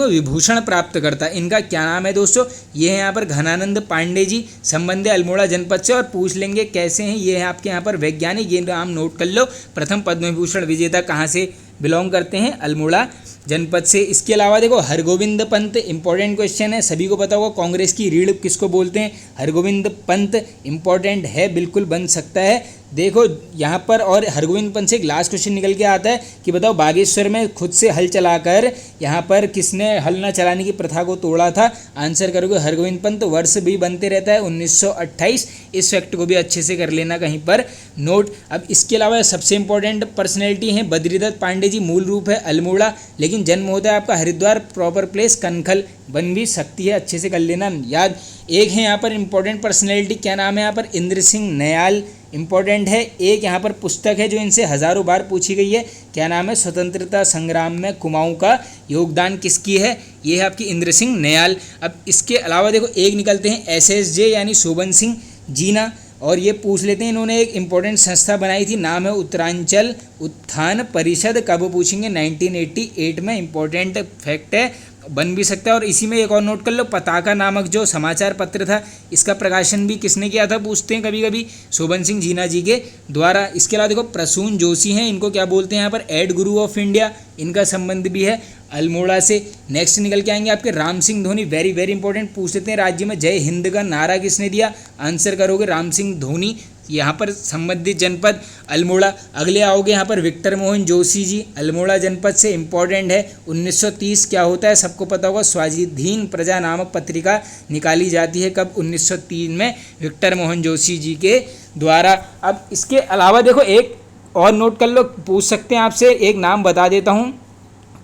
विभूषण प्राप्त करता, इनका क्या नाम है दोस्तों, ये है यहाँ पर घनानंद पांडे जी, संबंध है अल्मोड़ा जनपद से, और पूछ लेंगे कैसे हैं, ये है आपके यहाँ पर वैज्ञानिक, ये नाम नोट कर लो। प्रथम पद्म विभूषण विजेता कहाँ से बिलोंग करते हैं, अल्मोड़ा जनपद से। इसके अलावा देखो हरगोविंद पंत, इंपॉर्टेंट क्वेश्चन है, सभी को पता होगा कांग्रेस की रीढ़ किसको बोलते हैं, हरगोविंद पंत, इंपॉर्टेंट है, बिल्कुल बन सकता है। देखो यहाँ पर, और हरगोविंद पंत से एक लास्ट क्वेश्चन निकल के आता है कि बताओ बागेश्वर में खुद से हल चलाकर यहाँ पर किसने हल न चलाने की प्रथा को तोड़ा था, आंसर करोगे हरगोविंद पंत, वर्ष भी बनते रहता है 1928, इस फैक्ट को भी अच्छे से कर लेना कहीं पर नोट। अब इसके अलावा सबसे इंपॉर्टेंट पर्सनैलिटी है बद्रीदत्त पांडे जी, मूल रूप है अल्मोड़ा, लेकिन लेकिन जन्म होता है आपका हरिद्वार, प्रॉपर प्लेस कनखल, बन भी सकती है, अच्छे से कर लेना याद। एक है यहाँ पर इंपॉर्टेंट पर्सनैलिटी, क्या नाम है यहाँ पर, इंद्र सिंह नयाल, इंपॉर्टेंट है। एक यहाँ पर पुस्तक है जो इनसे हज़ारों बार पूछी गई है, क्या नाम है, स्वतंत्रता संग्राम में कुमाऊँ का योगदान किसकी है, ये है आपकी इंद्र सिंह नयाल। अब इसके अलावा देखो एक निकलते हैं SSJ यानी शोभन सिंह जीना, और ये पूछ लेते हैं इन्होंने एक इम्पोर्टेंट संस्था बनाई थी, नाम है उत्तरांचल उत्थान परिषद, कब पूछेंगे, 1988 में, इम्पोर्टेंट फैक्ट है, बन भी सकता है। और इसी में एक और नोट कर लो, पताका नामक जो समाचार पत्र था इसका प्रकाशन भी किसने किया था, पूछते हैं कभी कभी, शोभन सिंह जीना जी के द्वारा। इसके अलावा देखो प्रसून जोशी हैं, इनको क्या बोलते हैं यहाँ पर, एड गुरु ऑफ इंडिया, इनका संबंध भी है अल्मोड़ा से। नेक्स्ट निकल के आएंगे आपके Ram Singh Dhoni, very very important, पूछ लेते हैं राज्य में जय हिंद का नारा किसने दिया, आंसर करोगे राम सिंह धोनी, यहाँ पर संबंधित जनपद अल्मोड़ा। अगले आओगे यहाँ पर विक्टर मोहन जोशी जी, अल्मोड़ा जनपद से, इंपॉर्टेंट है। 1930 क्या होता है, सबको पता होगा, स्वाधीन प्रजा नामक पत्रिका निकाली जाती है, कब, 1903 में, विक्टर मोहन जोशी जी के द्वारा। अब इसके अलावा देखो एक और नोट कर लो, पूछ सकते हैं आपसे, एक नाम बता देता हूँ,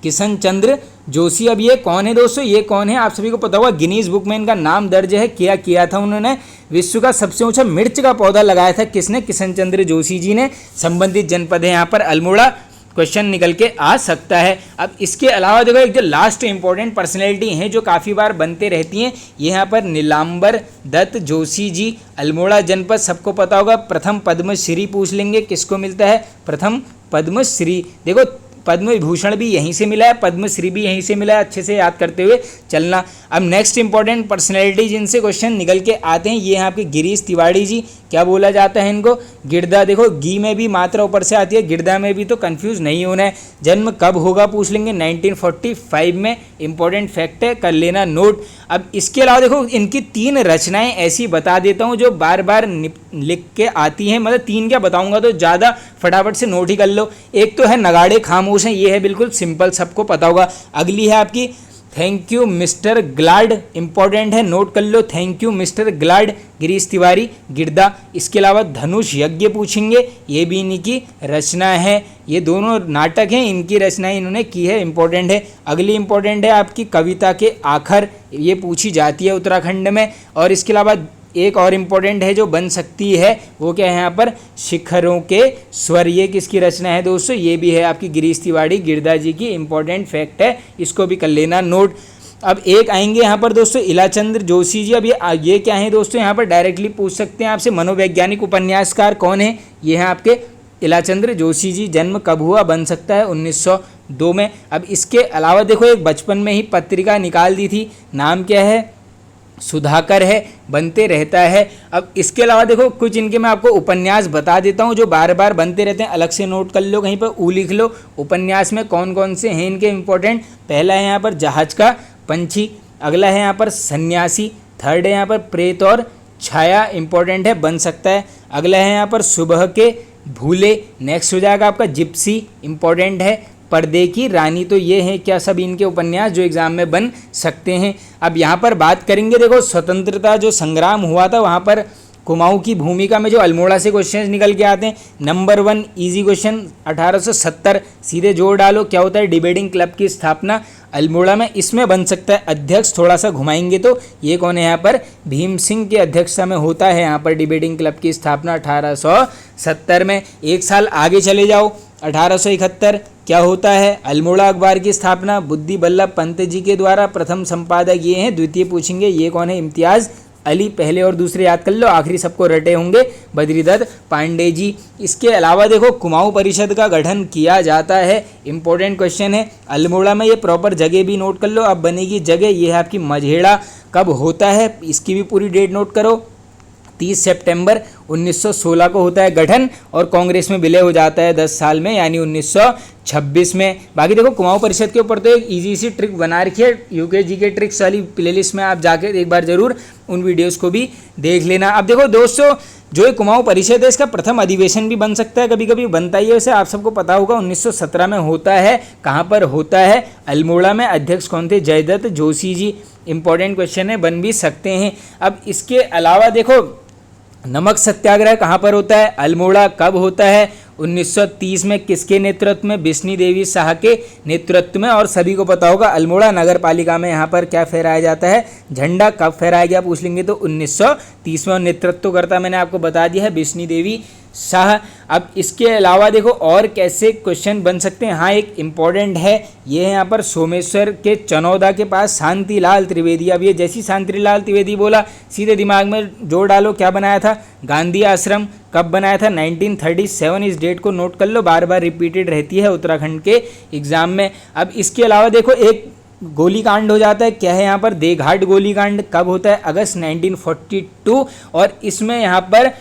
किशन चंद्र जोशी। अब ये कौन है दोस्तों, ये कौन है, आप सभी को पता होगा, गिनीज बुक में इनका नाम दर्ज है, क्या किया था उन्होंने, विश्व का सबसे ऊंचा मिर्च का पौधा लगाया था, किसने, किशन चंद्र जोशी जी ने। संबंधित जनपद है यहाँ पर अल्मोड़ा, क्वेश्चन निकल के आ सकता है। अब इसके अलावा देखो एक जो लास्ट इंपॉर्टेंट पर्सनैलिटी हैं जो काफ़ी बार बनते रहती हैं, ये यहाँ पर नीलांबर दत्त जोशी जी, अल्मोड़ा जनपद, सबको पता होगा, प्रथम पद्मश्री पूछ लेंगे, किसको मिलता है, प्रथम पद्मश्री। देखो पद्म विभूषण भी यहीं से मिला है, पद्मश्री भी यहीं से मिला है, अच्छे से याद करते हुए चलना। अब नेक्स्ट इंपॉर्टेंट पर्सनैलिटी जिनसे क्वेश्चन निकल के आते हैं, ये हैं आपके गिरीश तिवारी जी, क्या बोला जाता है इनको, गिरदा। देखो गी में भी मात्रा ऊपर से आती है, गिरदा में भी, तो कंफ्यूज नहीं होना है। जन्म कब होगा पूछ लेंगे, 1945 में, इंपॉर्टेंट फैक्ट है, कर लेना नोट। अब इसके अलावा देखो इनकी 3 रचनाएं ऐसी बता देता हूँ जो बार बार लिख के आती हैं, मतलब 3 क्या बताऊंगा तो ज़्यादा फटाफट से नोट ही कर लो। एक तो है नगाड़े खामोश हैं, ये है बिल्कुल सिंपल, सबको पता होगा। अगली है आपकी thank you mister Glad, important है, नोट कर लो, thank you mister Glad, Girish Tiwari, Girda. इसके अलावा धनुष यज्ञ पूछेंगे, ये भी इन्हीं की रचना है, ये दोनों नाटक हैं, इनकी रचनाएं इन्होंने की है, इंपॉर्टेंट है। अगली इंपॉर्टेंट है आपकी कविता के आखर, ये पूछी जाती है उत्तराखंड में। और इसके अलावा एक और इम्पॉर्टेंट है जो बन सकती है, वो क्या है यहाँ पर, शिखरों के स्वर, ये किसकी रचना है दोस्तों, ये भी है आपकी गिरीश तिवारी, गिरदा जी की, इंपॉर्टेंट फैक्ट है, इसको भी कर लेना नोट। अब एक आएंगे यहाँ पर दोस्तों इलाचंद्र जोशी जी। अब ये क्या है दोस्तों, यहाँ पर डायरेक्टली पूछ सकते हैं आपसे, मनोवैज्ञानिक उपन्यासकार कौन है, ये हैं आपके इलाचंद्र जोशी जी। जन्म कब हुआ, बन सकता है 1902 में। अब इसके अलावा देखो एक बचपन में ही पत्रिका निकाल दी थी, नाम क्या है, सुधाकर है, बनते रहता है। अब इसके अलावा देखो कुछ इनके मैं आपको उपन्यास बता देता हूँ जो बार बार बनते रहते हैं, अलग से नोट कर लो, कहीं पर ऊ लिख लो, उपन्यास में कौन कौन से हैं इनके इंपॉर्टेंट। पहला है यहाँ पर जहाज का पंछी, अगला है यहाँ पर सन्यासी, थर्ड है यहाँ पर प्रेत और छाया, इंपॉर्टेंट है, बन सकता है। अगला है यहाँ पर सुबह के भूले, नेक्स्ट हो जाएगा आपका जिप्सी, इंपॉर्टेंट है, पर्दे की रानी। तो ये हैं क्या सब इनके उपन्यास जो एग्जाम में बन सकते हैं। अब यहाँ पर बात करेंगे, देखो स्वतंत्रता जो संग्राम हुआ था वहाँ पर कुमाऊँ की भूमिका में जो अल्मोड़ा से क्वेश्चन निकल के आते हैं। नंबर 1 इजी क्वेश्चन 1870, सीधे जोड़ डालो, क्या होता है, डिबेटिंग क्लब की स्थापना अल्मोड़ा में, इसमें बन सकता है अध्यक्ष, थोड़ा सा घुमाएंगे तो ये कौन है यहाँ पर, भीम सिंह की अध्यक्षता में होता है यहाँ पर डिबेटिंग क्लब की स्थापना 1870 में। एक साल आगे चले जाओ, 1871 क्या होता है, अल्मोड़ा अखबार की स्थापना बुद्धि बल्लभ पंत जी के द्वारा, प्रथम संपादक ये हैं। द्वितीय पूछेंगे ये कौन है, इम्तियाज़ अली, पहले और दूसरे याद कर लो, आखिरी सबको रटे होंगे बद्रीदत्त पांडे जी। इसके अलावा देखो कुमाऊँ परिषद का गठन किया जाता है, इंपॉर्टेंट क्वेश्चन है, अल्मोड़ा में, ये प्रॉपर जगह भी नोट कर लो। अब बनेगी जगह, ये है आपकी मझेड़ा, कब होता है इसकी भी पूरी डेट नोट करो, 30 सितंबर 1916 को होता है गठन, और कांग्रेस में विलय हो जाता है 10 साल में, यानी 1926 में। बाकी देखो कुमाऊँ परिषद के ऊपर तो एक इजी सी ट्रिक बना रखी है, यूकेजी के ट्रिक्स वाली प्लेलिस्ट में आप जाकर एक बार जरूर उन वीडियोस को भी देख लेना। अब देखो दोस्तों, जो ये कुमाऊँ परिषद है इसका प्रथम अधिवेशन भी बन सकता है, कभी कभी बनता ही है, वैसे आप सबको पता होगा 1917 में होता है। कहाँ पर होता है, अल्मोड़ा में। अध्यक्ष कौन थे, जयदत्त जोशी जी, इंपॉर्टेंट क्वेश्चन है, बन भी सकते हैं। अब इसके अलावा देखो नमक सत्याग्रह कहाँ पर होता है, अल्मोड़ा, कब होता है, 1930 में किसके नेतृत्व में? बिस्नी देवी शाह के नेतृत्व में। और सभी को पता होगा अल्मोड़ा नगर पालिका में यहाँ पर क्या फहराया जाता है? झंडा। कब फहराया गया पूछ लेंगे तो 1930 में। नेतृत्वकर्ता मैंने आपको बता दिया है बिस्नी देवी शाह। अब इसके अलावा देखो और कैसे क्वेश्चन बन सकते हैं। हाँ, एक इम्पॉर्टेंट है, ये है यहाँ पर सोमेश्वर के चनौदा के पास शांतिलाल त्रिवेदी। अब ये जैसी शांतिलाल त्रिवेदी बोला सीधे दिमाग में जोड़ डालो, क्या बनाया था? गांधी आश्रम। कब बनाया था? 1937। इस डेट को नोट कर लो, बार बार रिपीटेड रहती है उत्तराखंड के एग्जाम में। अब इसके अलावा देखो एक गोलीकांड हो जाता है, क्या है यहाँ पर? देघाट गोलीकांड। कब होता है? अगस्त 1942। और इसमें यहाँ पर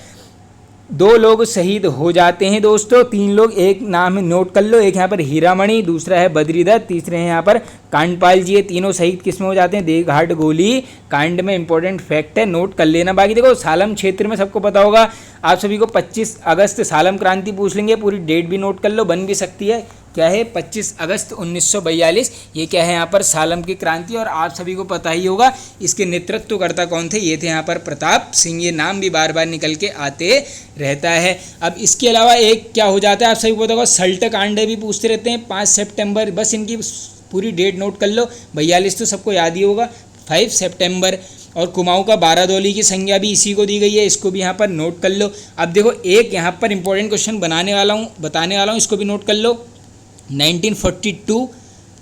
2 लोग शहीद हो जाते हैं दोस्तों, 3 लोग, एक नाम नोट कर लो, एक यहाँ पर हीरामणि, दूसरा है बद्रीदत्त, तीसरे हैं यहाँ पर कांडपाल जी। ये तीनों शहीद किस में हो जाते हैं? देघाट गोली कांड में। इंपॉर्टेंट फैक्ट है, नोट कर लेना। बाकी देखो सालम क्षेत्र में सबको पता होगा आप सभी को 25 अगस्त सालम क्रांति पूछ लेंगे, पूरी डेट भी नोट कर लो, बन भी सकती है। क्या है? 25 अगस्त 1942। ये क्या है यहाँ पर? सालम की क्रांति। और आप सभी को पता ही होगा इसके नेतृत्वकर्ता कौन थे? ये थे यहाँ पर प्रताप सिंह। ये नाम भी बार बार निकल के आते रहता है। अब इसके अलावा एक क्या हो जाता है आप सभी को पता होगा, सल्ट कांड भी पूछते रहते हैं, 5 सितंबर। बस इनकी पूरी डेट नोट कर लो। 42 तो सबको याद ही होगा, 5 सितंबर। और कुमाऊं का बारादौली की संज्ञा भी इसी को दी गई है, इसको भी यहाँ पर नोट कर लो। अब देखो एक यहाँ पर इंपॉर्टेंट क्वेश्चन बताने वाला हूँ, इसको भी नोट कर लो। 1942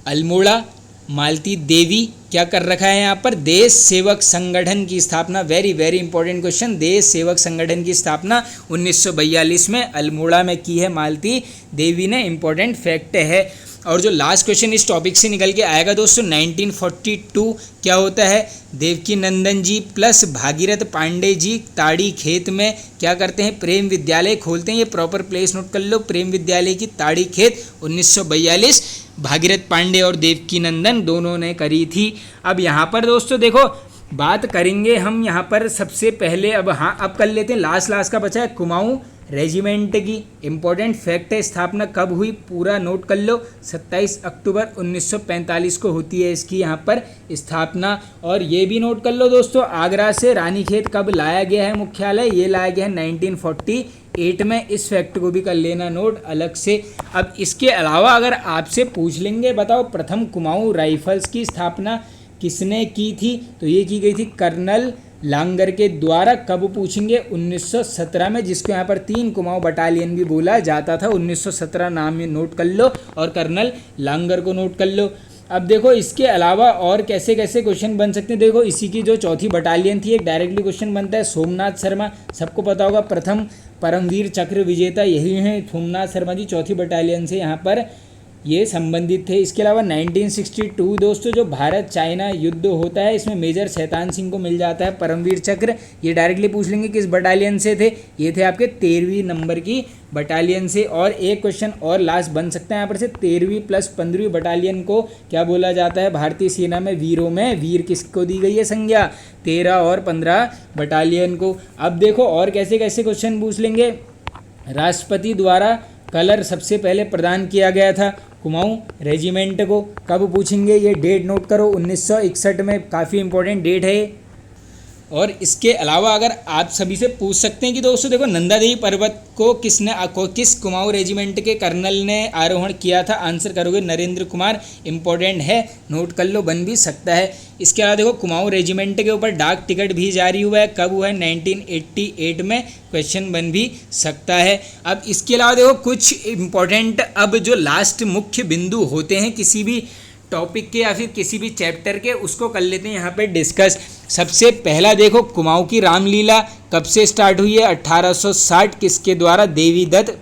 अल्मोड़ा मालती देवी क्या कर रखा है यहाँ पर? देश सेवक संगठन की स्थापना। Very very important question. देश सेवक संगठन की स्थापना 1942 में अल्मोड़ा में की है मालती देवी ने। इंपॉर्टेंट फैक्ट है। और जो लास्ट क्वेश्चन इस टॉपिक से निकल के आएगा दोस्तों, 1942 क्या होता है? देवकी नंदन जी प्लस भागीरथ पांडे जी ताड़ी खेत में क्या करते हैं? प्रेम विद्यालय खोलते हैं। ये प्रॉपर प्लेस नोट कर लो, प्रेम विद्यालय की ताड़ी खेत 1942 भागीरथ पांडे और देवकी नंदन दोनों ने करी थी। अब यहाँ पर दोस्तों देखो बात करेंगे हम यहाँ पर सबसे पहले, अब कर लेते हैं लास्ट का बचा है कुमाऊं रेजिमेंट की। इंपॉर्टेंट फैक्ट है, स्थापना कब हुई पूरा नोट कर लो, 27 अक्टूबर 1945 को होती है इसकी यहाँ पर स्थापना। और ये भी नोट कर लो दोस्तों, आगरा से रानीखेत कब लाया गया है मुख्यालय? ये लाया गया है 1948 में। इस फैक्ट को भी कर लेना नोट अलग से। अब इसके अलावा अगर आपसे पूछ लेंगे बताओ प्रथम कुमाऊं राइफल्स की स्थापना किसने की थी, तो ये की गई थी कर्नल लांगर के द्वारा। कब पूछेंगे? 1917 में, जिसको यहाँ पर 3 कुमाऊं बटालियन भी बोला जाता था। 1917 नाम में नोट कर लो और कर्नल लांगर को नोट कर लो। अब देखो इसके अलावा और कैसे कैसे क्वेश्चन बन सकते हैं। देखो इसी की जो 4थी बटालियन थी, एक डायरेक्टली क्वेश्चन बनता है, सोमनाथ शर्मा, सबको पता होगा प्रथम परमवीर चक्र विजेता यही हैं सोमनाथ शर्मा जी, 4थी बटालियन से यहाँ पर ये संबंधित थे। इसके अलावा 1962 दोस्तों जो भारत चाइना युद्ध होता है, इसमें मेजर शैतान सिंह को मिल जाता है परमवीर चक्र। ये डायरेक्टली पूछ लेंगे किस बटालियन से थे, ये थे आपके 13वीं नंबर की बटालियन से। और एक क्वेश्चन और लास्ट बन सकता है यहाँ पर से, 13वीं प्लस 15वीं बटालियन को क्या बोला जाता है भारतीय सेना में? वीरों में वीर किसको दी गई है संज्ञा? 13 और 15 बटालियन को। अब देखो और कैसे कैसे क्वेश्चन पूछ लेंगे। राष्ट्रपति द्वारा कलर सबसे पहले प्रदान किया गया था कुमाऊं रेजिमेंट को, कब पूछेंगे? ये डेट नोट करो, 1961 में, काफ़ी इंपॉर्टेंट डेट है। और इसके अलावा अगर आप सभी से पूछ सकते हैं कि दोस्तों देखो नंदा देवी पर्वत को किस कुमाऊं रेजिमेंट के कर्नल ने आरोहण किया था? आंसर करोगे नरेंद्र कुमार। इंपॉर्टेंट है, नोट कर लो, बन भी सकता है। इसके अलावा देखो कुमाऊं रेजिमेंट के ऊपर डाक टिकट भी जारी हुआ है, कब हुआ है? 1988 में, क्वेश्चन बन भी सकता है। अब इसके अलावा देखो कुछ इंपॉर्टेंट अब जो लास्ट मुख्य बिंदु होते हैं किसी भी टॉपिक के या फिर किसी भी चैप्टर के, उसको कर लेते हैं यहाँ पे डिस्कस। सबसे पहला देखो कुमाऊं की रामलीला कब से स्टार्ट हुई है? 1860, किसके द्वारा? देवी दत्त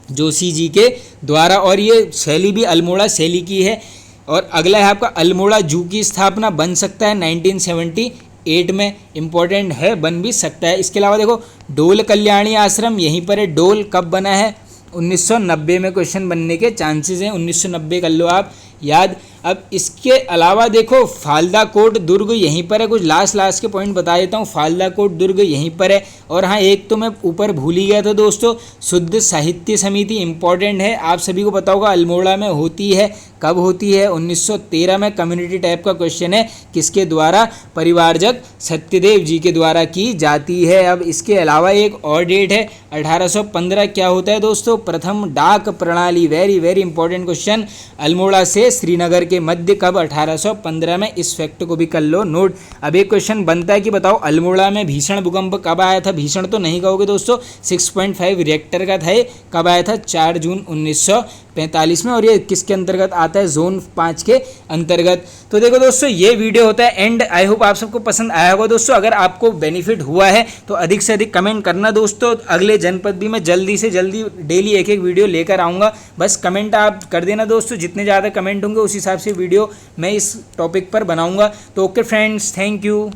जोशी जी के द्वारा। और ये शैली भी अल्मोड़ा शैली की है। और अगला है आपका अल्मोड़ा जू की स्थापना, बन सकता है 1978 में। इंपॉर्टेंट है, बन भी सकता है। इसके अलावा देखो डोल कल्याणी आश्रम यहीं पर है। डोल कब बना है? 1990 में क्वेश्चन बनने के चांसेस हैं, 1990 कर लो आप याद। अब इसके अलावा देखो फालदा कोट दुर्ग यहीं पर है, कुछ लास्ट के पॉइंट बता देता हूँ। फालदा कोट दुर्ग यहीं पर है। और हाँ, एक तो मैं ऊपर भूल ही गया था दोस्तों, शुद्ध साहित्य समिति इंपॉर्टेंट है, आप सभी को पता होगा अल्मोड़ा में होती है। कब होती है? 1913 में। कम्युनिटी टाइप का क्वेश्चन है, किसके द्वारा? परिवारजक सत्यदेव जी के द्वारा की जाती है। अब इसके अलावा एक और डेट है 1815। क्या होता है दोस्तों? प्रथम डाक प्रणाली। Very very important question. Almora से श्रीनगर के मध्य कब? 1815 में। इस फैक्ट को भी कर लो नोट। अब एक क्वेश्चन बनता है कि बताओ अल्मोड़ा में भीषण भूकंप कब आया था? भीषण तो नहीं कहोगे दोस्तों, 6.5 रिएक्टर का था। कब आया था? 4 जून 1945 में। और ये किसके अंतर्गत आता है? जोन 5 के अंतर्गत। तो देखो दोस्तों, ये वीडियो होता है एंड। आई होप आप सबको पसंद आया होगा दोस्तों। अगर आपको बेनिफिट हुआ है तो अधिक से अधिक कमेंट करना दोस्तों। अगले जनपद भी मैं जल्दी से जल्दी डेली एक वीडियो लेकर आऊँगा। बस कमेंट आप कर देना दोस्तों, जितने ज़्यादा कमेंट होंगे उस हिसाब से वीडियो मैं इस टॉपिक पर बनाऊँगा। तो ओके फ्रेंड्स, थैंक यू।